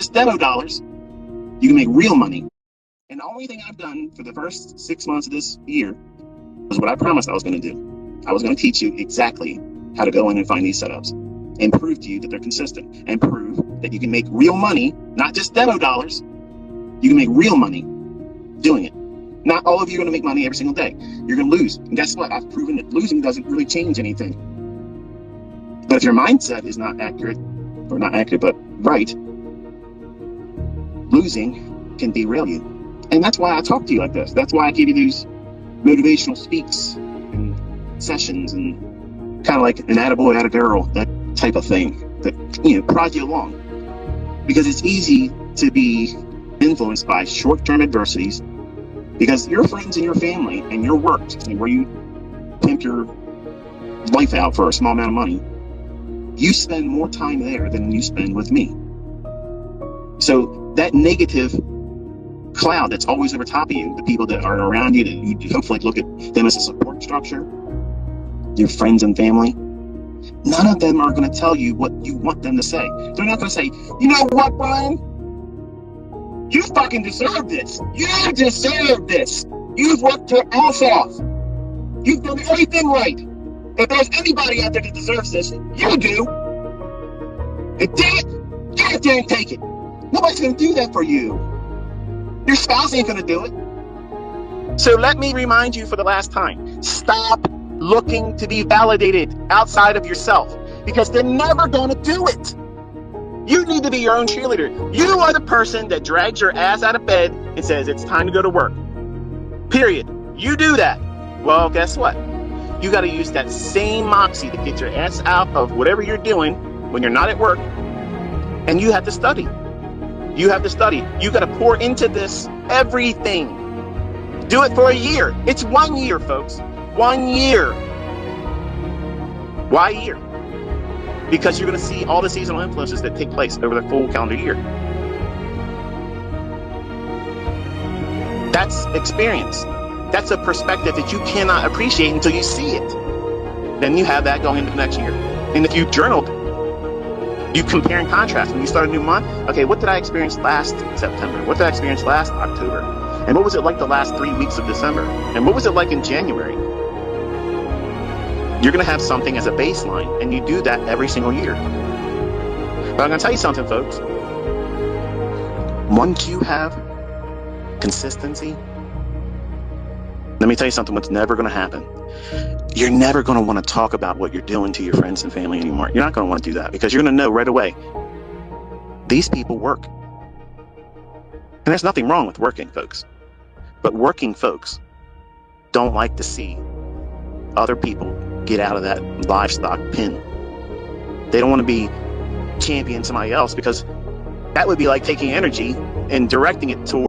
just demo dollars. You can make real money. And the only thing I've done for the first 6 months of this year was what I promised I was going to do. I was going to teach you exactly how to go in and find these setups and prove to you that they're consistent and prove that you can make real money, not just demo dollars. You can make real money doing it. Not all of you are going to make money every single day. You're going to lose. And guess what? I've proven that losing doesn't really change anything. But if your mindset is not accurate, or not accurate, but right, losing can derail you. And that's why I talk to you like this. That's why I give you these motivational speaks and sessions and kind of like an attaboy, attagirl, that type of thing that, prod you along. Because it's easy to be influenced by short-term adversities because your friends and your family and your work and where you pimp your life out for a small amount of money, you spend more time there than you spend with me. So that negative cloud that's always over top of you, the people that are around you, that you hopefully look at them as a support structure, your friends and family, none of them are going to tell you what you want them to say. They're not going to say, you know what, Brian? You fucking deserve this. You deserve this. You've worked your ass off. You've done everything right. If there's anybody out there that deserves this, you do. And damn it, get out there and take it. Nobody's going to do that for you. Your spouse ain't going to do it. So let me remind you for the last time, stop looking to be validated outside of yourself because they're never going to do it. You need to be your own cheerleader. You are the person that drags your ass out of bed and says it's time to go to work. Period. You do that. Well, guess what? You got to use that same moxie to get your ass out of whatever you're doing when you're not at work. And you have to study. You have to study. You got to pour into this everything. Do it for a year. It's 1 year, folks. 1 year. Why a year? Because you're going to see all the seasonal influences that take place over the full calendar year. That's experience. That's a perspective that you cannot appreciate until you see it. Then you have that going into the next year. And if you journaled, you compare and contrast. When you start a new month, okay, what did I experience last September? What did I experience last October? And what was it like the last 3 weeks of December? And what was it like in January? You're going to have something as a baseline, and you do that every single year. But I'm going to tell you something, folks. Once you have consistency, let me tell you something, what's never going to happen. You're never going to want to talk about what you're doing to your friends and family anymore. You're not going to want to do that because you're going to know right away, these people work. And there's nothing wrong with working, folks. But working folks don't like to see other people get out of that livestock pen. They don't want to be championing somebody else because that would be like taking energy and directing it toward